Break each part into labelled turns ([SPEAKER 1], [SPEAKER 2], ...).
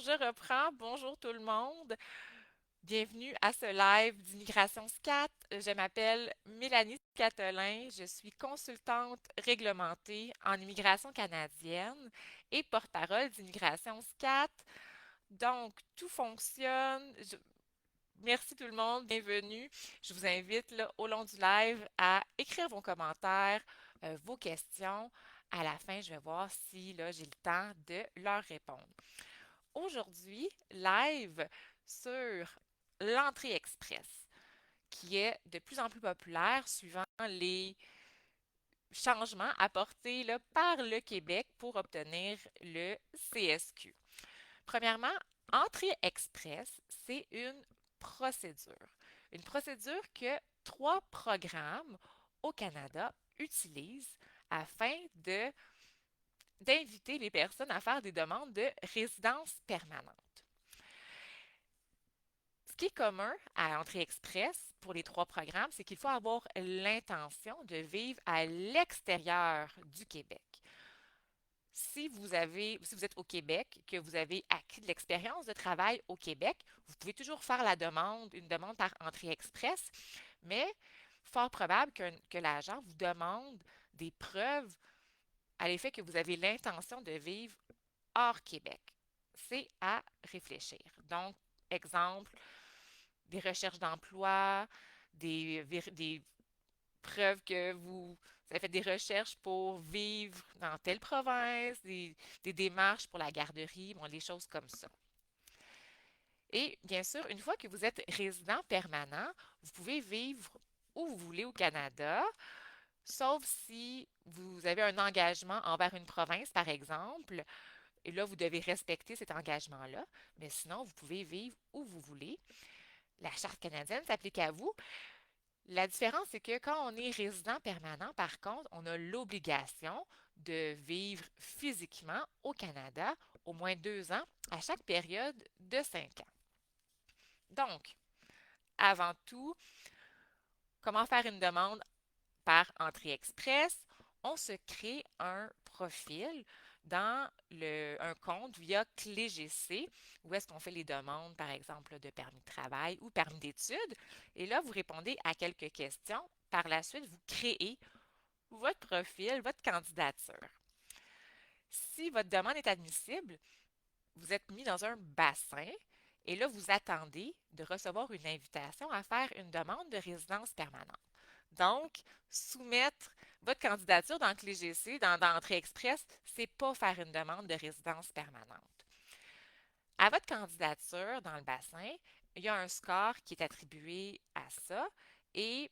[SPEAKER 1] Je reprends. Bonjour tout le monde. Bienvenue à ce live d'Immigration SCAT. Je m'appelle Mélanie Catelin. Je suis consultante réglementée en immigration canadienne et porte-parole d'Immigration SCAT. Donc, tout fonctionne. Merci tout le monde. Bienvenue. Je vous invite là, au long du live à écrire vos commentaires, vos questions. À la fin, je vais voir si là, j'ai le temps de leur répondre. Aujourd'hui, live sur l'entrée express, qui est de plus en plus populaire suivant les changements apportés là, par le Québec pour obtenir le CSQ. Premièrement, entrée express, c'est une procédure. Une procédure que trois programmes au Canada utilisent afin d'inviter les personnes à faire des demandes de résidence permanente. Ce qui est commun à Entrée Express pour les trois programmes, c'est qu'il faut avoir l'intention de vivre à l'extérieur du Québec. Si vous êtes au Québec, que vous avez acquis de l'expérience de travail au Québec, vous pouvez toujours faire une demande par entrée express, mais fort probable que l'agent vous demande des preuves à l'effet que vous avez l'intention de vivre hors Québec. C'est à réfléchir. Donc, exemple, des recherches d'emploi, des preuves que vous avez fait des recherches pour vivre dans telle province, des démarches pour la garderie, bon, des choses comme ça. Et bien sûr, une fois que vous êtes résident permanent, vous pouvez vivre où vous voulez au Canada, sauf si vous avez un engagement envers une province, par exemple, et là, vous devez respecter cet engagement-là, mais sinon, vous pouvez vivre où vous voulez. La Charte canadienne s'applique à vous. La différence, c'est que quand on est résident permanent, par contre, on a l'obligation de vivre physiquement au Canada au moins 2 ans à chaque période de 5 ans. Donc, avant tout, comment faire une demande par entrée express? On se crée un profil dans un compte via CléGC, où est-ce qu'on fait les demandes, par exemple, de permis de travail ou permis d'études. Et là, vous répondez à quelques questions. Par la suite, vous créez votre profil, votre candidature. Si votre demande est admissible, vous êtes mis dans un bassin et là, vous attendez de recevoir une invitation à faire une demande de résidence permanente. Donc, soumettre votre candidature dans CléGC, dans Entrée Express, c'est pas faire une demande de résidence permanente. À votre candidature dans le bassin, il y a un score qui est attribué à ça et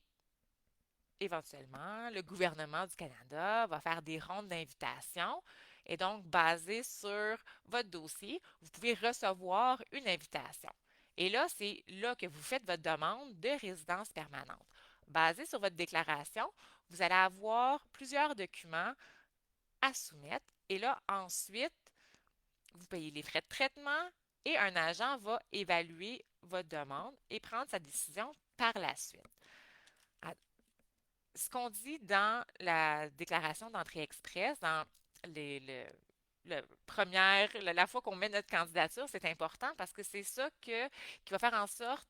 [SPEAKER 1] éventuellement, le gouvernement du Canada va faire des rondes d'invitation et donc, basé sur votre dossier, vous pouvez recevoir une invitation. Et là, c'est là que vous faites votre demande de résidence permanente. Basé sur votre déclaration, vous allez avoir plusieurs documents à soumettre et là, ensuite, vous payez les frais de traitement et un agent va évaluer votre demande et prendre sa décision par la suite. Ce qu'on dit dans la déclaration d'entrée express, dans les, la fois qu'on met notre candidature, c'est important parce que c'est ça qui va faire en sorte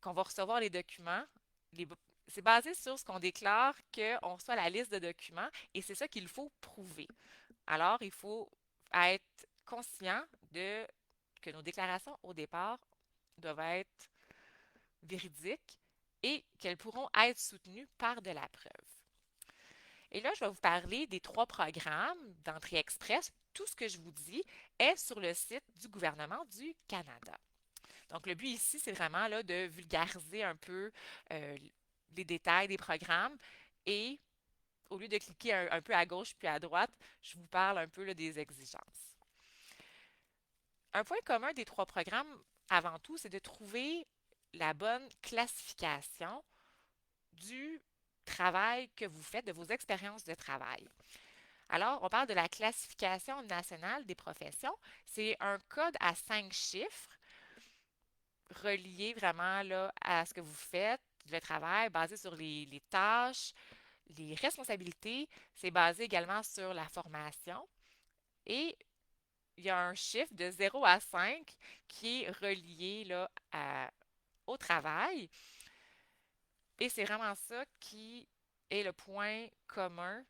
[SPEAKER 1] qu'on va recevoir les documents. Les, c'est basé sur ce qu'on déclare qu'on reçoit la liste de documents et c'est ça qu'il faut prouver. Alors, il faut être conscient que nos déclarations au départ doivent être véridiques et qu'elles pourront être soutenues par de la preuve. Et là, je vais vous parler des trois programmes d'entrée express. Tout ce que je vous dis est sur le site du gouvernement du Canada. Donc, le but ici, c'est vraiment là, de vulgariser un peu euh, les détails des programmes et au lieu de cliquer un peu à gauche puis à droite, je vous parle un peu là, des exigences. Un point commun des trois programmes, avant tout, c'est de trouver la bonne classification du travail que vous faites, de vos expériences de travail. Alors, on parle de la classification nationale des professions. C'est un code à 5 chiffres relié vraiment là, à ce que vous faites, le travail basé sur les tâches, les responsabilités. C'est basé également sur la formation et il y a un chiffre de 0 à 5 qui est relié là, au travail. Et c'est vraiment ça qui est le point commun,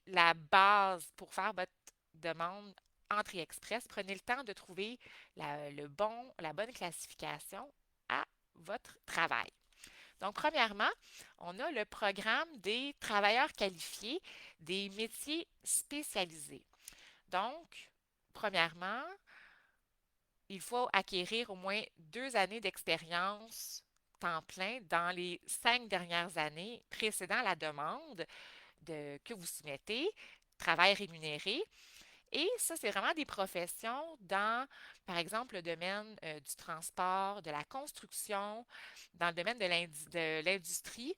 [SPEAKER 1] la base pour faire votre demande Entrée Express. Prenez le temps de trouver la bonne classification à votre travail. Donc, premièrement, on a le programme des travailleurs qualifiés des métiers spécialisés. Donc, premièrement, il faut acquérir au moins 2 années d'expérience temps plein dans les 5 dernières années précédant la demande que vous soumettez, travail rémunéré. Et ça, c'est vraiment des professions dans, par exemple, le domaine du transport, de la construction, dans le domaine de l'industrie.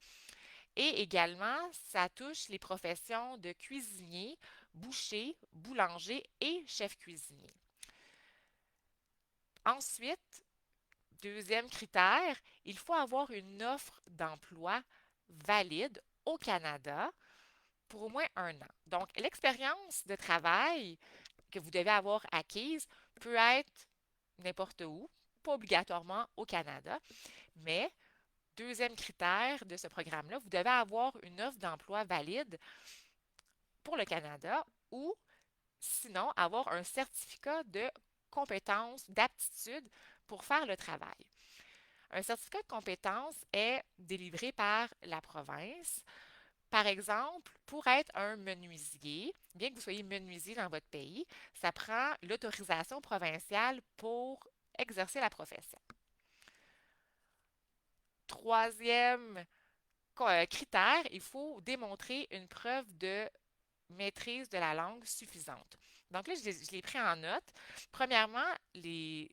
[SPEAKER 1] Et également, ça touche les professions de cuisinier, boucher, boulanger et chef cuisinier. Ensuite, deuxième critère, il faut avoir une offre d'emploi valide au Canada pour au moins 1 an. Donc, l'expérience de travail que vous devez avoir acquise peut être n'importe où, pas obligatoirement au Canada, mais deuxième critère de ce programme-là, vous devez avoir une offre d'emploi valide pour le Canada ou sinon avoir un certificat de compétence, d'aptitude pour faire le travail. Un certificat de compétence est délivré par la province. Par exemple, pour être un menuisier, bien que vous soyez menuisier dans votre pays, ça prend l'autorisation provinciale pour exercer la profession. Troisième critère, il faut démontrer une preuve de maîtrise de la langue suffisante. Donc là, je l'ai pris en note. Premièrement, les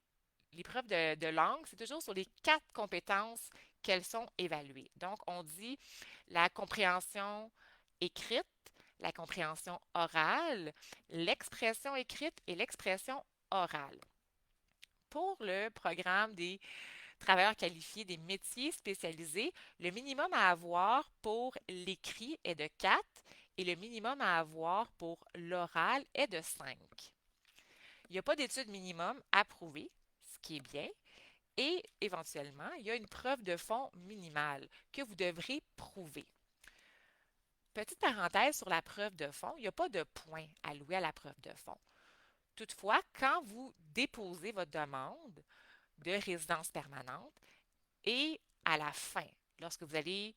[SPEAKER 1] preuves de langue, c'est toujours sur les 4 compétences qu'elles sont évaluées. Donc, on dit la compréhension écrite, la compréhension orale, l'expression écrite et l'expression orale. Pour le programme des travailleurs qualifiés des métiers spécialisés, le minimum à avoir pour l'écrit est de 4 et le minimum à avoir pour l'oral est de 5. Il n'y a pas d'études minimum approuvées, ce qui est bien, et éventuellement, il y a une preuve de fond minimale que vous devrez prouver. Petite parenthèse sur la preuve de fond, il n'y a pas de points alloués à la preuve de fond. Toutefois, quand vous déposez votre demande de résidence permanente et à la fin, lorsque vous allez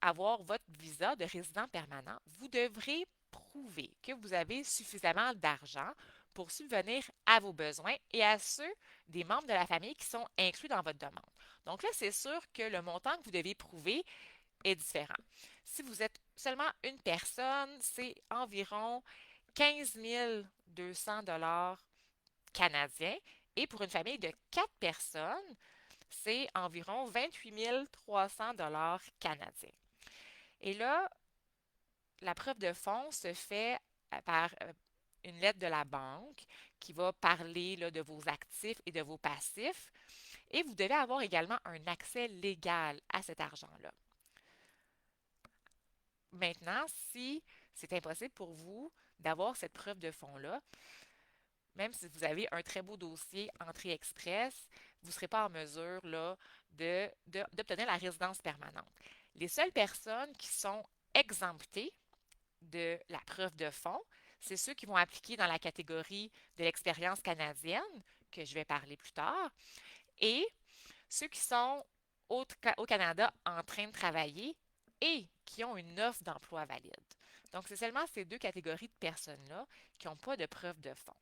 [SPEAKER 1] avoir votre visa de résident permanent, vous devrez prouver que vous avez suffisamment d'argent pour subvenir à vos besoins et à ceux des membres de la famille qui sont inclus dans votre demande. Donc là, c'est sûr que le montant que vous devez prouver est différent. Si vous êtes seulement une personne, c'est environ 15 200 dollars canadiens et pour une famille de 4 personnes, c'est environ 28 300 dollars canadiens. Et là, la preuve de fonds se fait par une lettre de la banque qui va parler là, de vos actifs et de vos passifs. Et vous devez avoir également un accès légal à cet argent-là. Maintenant, si c'est impossible pour vous d'avoir cette preuve de fonds-là, même si vous avez un très beau dossier Entrée Express, vous ne serez pas en mesure là, d'obtenir la résidence permanente. Les seules personnes qui sont exemptées de la preuve de fond, c'est ceux qui vont appliquer dans la catégorie de l'expérience canadienne, que je vais parler plus tard, et ceux qui sont au Canada en train de travailler et qui ont une offre d'emploi valide. Donc, c'est seulement ces 2 catégories de personnes-là qui n'ont pas de preuve de fond.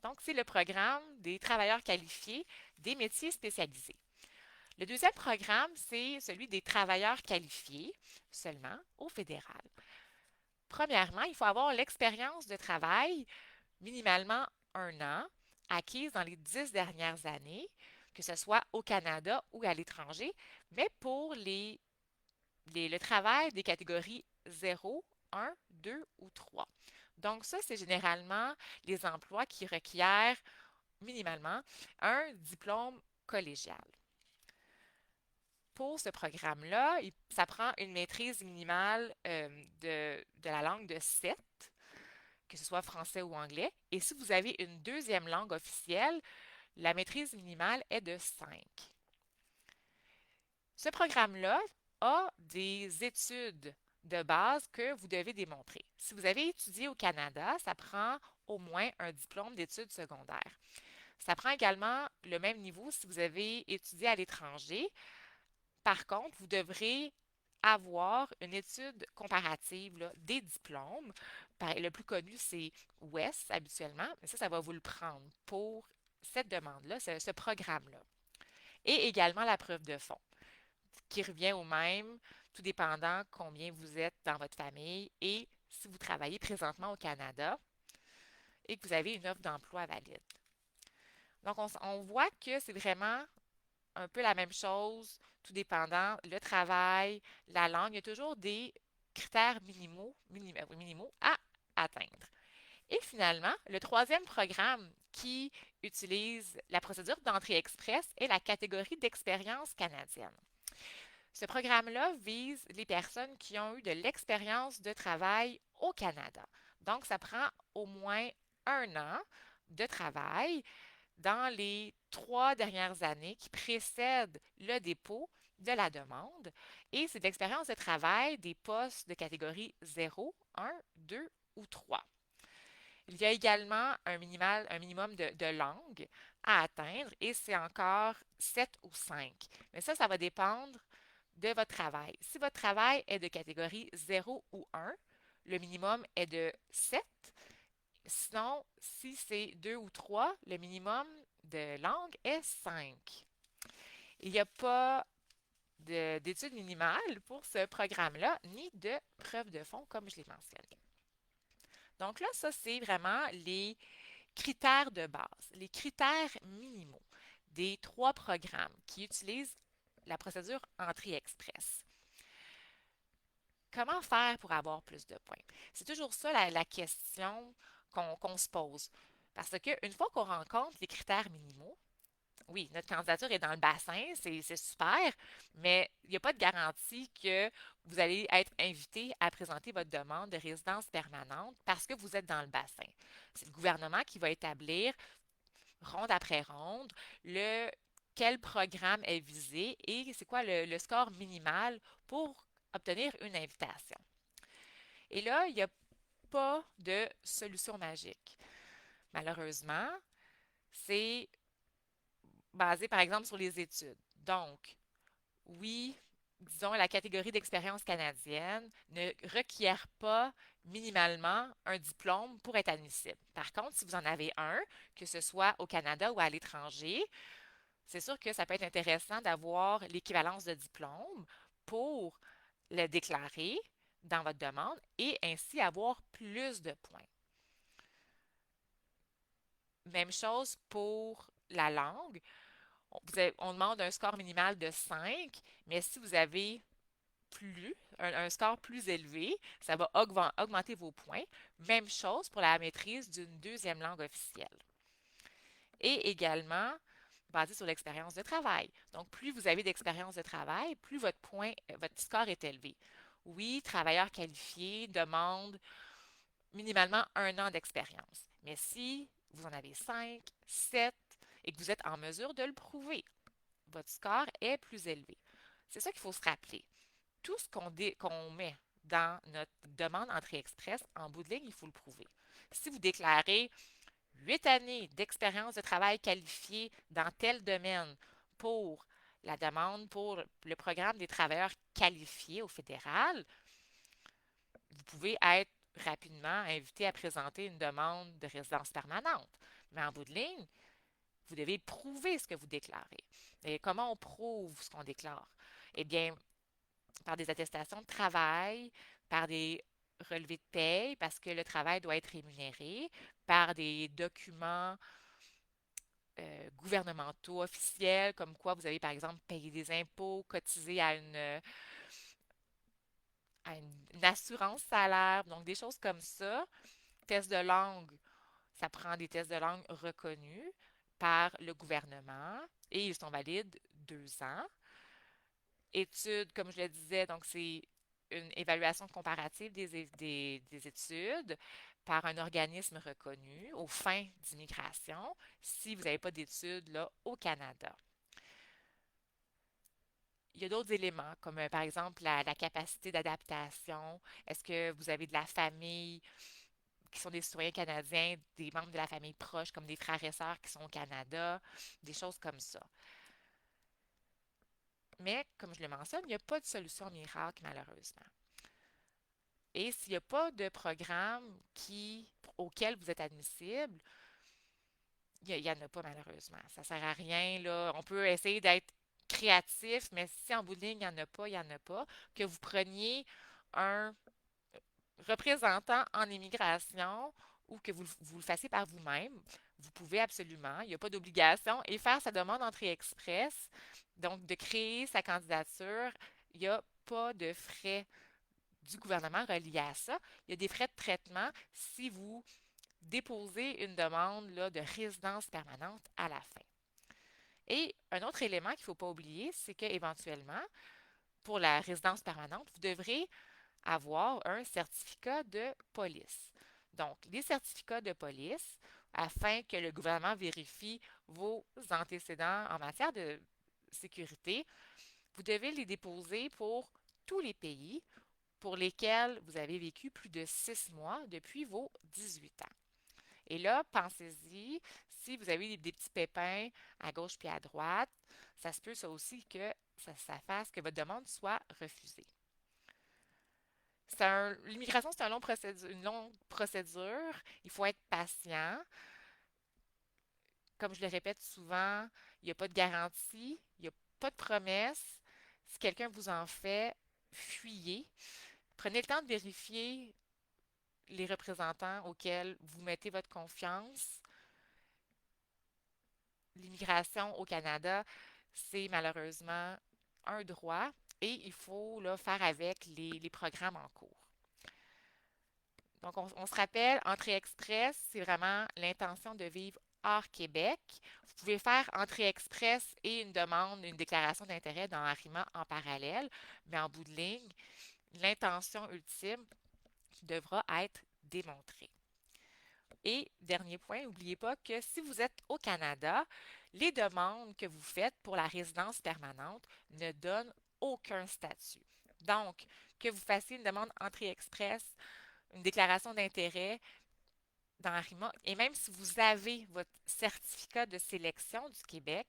[SPEAKER 1] Donc, c'est le programme des travailleurs qualifiés des métiers spécialisés. Le deuxième programme, c'est celui des travailleurs qualifiés seulement au fédéral. Premièrement, il faut avoir l'expérience de travail, minimalement 1 an, acquise dans les 10 dernières années, que ce soit au Canada ou à l'étranger, mais pour le travail des catégories 0, 1, 2 ou 3. Donc ça, c'est généralement les emplois qui requièrent minimalement un diplôme collégial. Pour ce programme-là, ça prend une maîtrise minimale de la langue de 7 que ce soit français ou anglais. Et si vous avez une deuxième langue officielle, la maîtrise minimale est de 5. Ce programme-là a des études de base que vous devez démontrer. Si vous avez étudié au Canada, ça prend au moins un diplôme d'études secondaires. Ça prend également le même niveau si vous avez étudié à l'étranger. Par contre, vous devrez avoir une étude comparative là, des diplômes. Le plus connu, c'est WES habituellement, mais ça va vous le prendre pour cette demande-là, ce programme-là. Et également la preuve de fond, qui revient au même, tout dépendant combien vous êtes dans votre famille et si vous travaillez présentement au Canada et que vous avez une offre d'emploi valide. Donc, on voit que c'est vraiment un peu la même chose, tout dépendant, le travail, la langue. Il y a toujours des critères minimaux à atteindre. Et finalement, le troisième programme qui utilise la procédure d'entrée express est la catégorie d'expérience canadienne. Ce programme-là vise les personnes qui ont eu de l'expérience de travail au Canada. Donc, ça prend au moins un an de travail dans les 3 dernières années qui précèdent le dépôt de la demande. Et c'est de l'expérience de travail des postes de catégorie 0, 1, 2 ou 3. Il y a également un minimum de langues à atteindre et c'est encore 7 ou 5. Mais ça va dépendre de votre travail. Si votre travail est de catégorie 0 ou 1, le minimum est de 7. Sinon, si c'est 2 ou 3, le minimum de langue est 5. Il n'y a pas d'études minimales pour ce programme-là, ni de preuve de fond, comme je l'ai mentionné. Donc là, ça, c'est vraiment les critères de base, les critères minimaux des 3 programmes qui utilisent la procédure entrée express. Comment faire pour avoir plus de points? C'est toujours ça la question qu'on se pose. Parce qu'une fois qu'on rencontre les critères minimaux, oui, notre candidature est dans le bassin, c'est super, mais il n'y a pas de garantie que vous allez être invité à présenter votre demande de résidence permanente parce que vous êtes dans le bassin. C'est le gouvernement qui va établir, ronde après ronde, quel programme est visé et c'est quoi le score minimal pour obtenir une invitation. Et là, il n'y a pas de solution magique. Malheureusement, c'est basé par exemple sur les études. Donc, oui, disons, la catégorie d'expérience canadienne ne requiert pas minimalement un diplôme pour être admissible. Par contre, si vous en avez un, que ce soit au Canada ou à l'étranger, c'est sûr que ça peut être intéressant d'avoir l'équivalence de diplôme pour le déclarer dans votre demande et ainsi avoir plus de points. Même chose pour la langue. On demande un score minimal de 5, mais si vous avez un score plus élevé, ça va augmenter vos points. Même chose pour la maîtrise d'une deuxième langue officielle. Et également, basé sur l'expérience de travail. Donc, plus vous avez d'expérience de travail, plus votre score est élevé. Oui, travailleur qualifié demande minimalement un an d'expérience. Mais si vous en avez 5, 7 et que vous êtes en mesure de le prouver, votre score est plus élevé. C'est ça qu'il faut se rappeler. Tout ce qu'on met dans notre demande entrée express, en bout de ligne, il faut le prouver. Si vous déclarez 8 années d'expérience de travail qualifié dans tel domaine pour la demande pour le programme des travailleurs qualifiés au fédéral, vous pouvez être rapidement invité à présenter une demande de résidence permanente. Mais en bout de ligne, vous devez prouver ce que vous déclarez. Et comment on prouve ce qu'on déclare? Eh bien, par des attestations de travail, par des relevés de paye, parce que le travail doit être rémunéré, par des documents gouvernementaux officiels, comme quoi vous avez, par exemple, payé des impôts, cotisé à une assurance salaire, donc des choses comme ça. Tests de langue, ça prend des tests de langue reconnus par le gouvernement et ils sont valides 2 ans. Études, comme je le disais, donc c'est une évaluation comparative des études par un organisme reconnu aux fins d'immigration si vous n'avez pas d'études là, au Canada. Il y a d'autres éléments, comme par exemple la capacité d'adaptation. Est-ce que vous avez de la famille qui sont des citoyens canadiens, des membres de la famille proche, comme des frères et sœurs qui sont au Canada, des choses comme ça. Mais, comme je le mentionne, il n'y a pas de solution miracle, malheureusement. Et s'il n'y a pas de programme auquel vous êtes admissible, il n'y en a pas, malheureusement. Ça ne sert à rien, là. On peut essayer d'être créatif, mais si en bout de ligne, il n'y en a pas, il n'y en a pas. Que vous preniez un représentant en immigration ou que vous le fassiez par vous-même, vous pouvez absolument, il n'y a pas d'obligation, et faire sa demande d'entrée express, donc de créer sa candidature, il n'y a pas de frais du gouvernement reliés à ça. Il y a des frais de traitement si vous déposez une demande là, de résidence permanente à la fin. Et un autre élément qu'il ne faut pas oublier, c'est qu'éventuellement, pour la résidence permanente, vous devrez avoir un certificat de police. Donc, les certificats de police, afin que le gouvernement vérifie vos antécédents en matière de sécurité, vous devez les déposer pour tous les pays pour lesquels vous avez vécu plus de 6 mois depuis vos 18 ans. Et là, pensez-y, si vous avez des petits pépins à gauche puis à droite, ça se peut ça aussi que ça fasse que votre demande soit refusée. L'immigration, c'est une longue procédure. Il faut être patient. Comme je le répète souvent, il n'y a pas de garantie, il n'y a pas de promesse. Si quelqu'un vous en fait, fuyez. Prenez le temps de vérifier les représentants auxquels vous mettez votre confiance. L'immigration au Canada, c'est malheureusement un droit et il faut là, faire avec les programmes en cours. Donc, on se rappelle, entrée express, c'est vraiment l'intention de vivre hors Québec. Vous pouvez faire entrée express et une demande, une déclaration d'intérêt dans Arima en parallèle, mais en bout de ligne, l'intention ultime devra être démontrée. Et dernier point, n'oubliez pas que si vous êtes au Canada, les demandes que vous faites pour la résidence permanente ne donnent aucun statut. Donc, que vous fassiez une demande entrée express, une déclaration d'intérêt dans Arima, et même si vous avez votre certificat de sélection du Québec,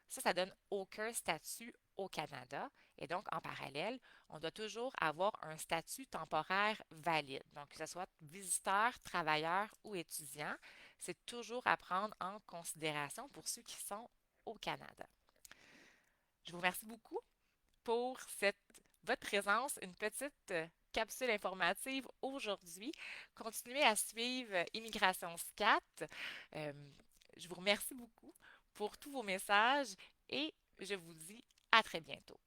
[SPEAKER 1] ça donne aucun statut au Canada. Et donc, en parallèle, on doit toujours avoir un statut temporaire valide. Donc, que ce soit visiteur, travailleur ou étudiant, c'est toujours à prendre en considération pour ceux qui sont au Canada. Je vous remercie beaucoup pour votre présence, une petite capsule informative aujourd'hui. Continuez à suivre Immigration SCAT. Euh, je vous remercie beaucoup pour tous vos messages et je vous dis à très bientôt.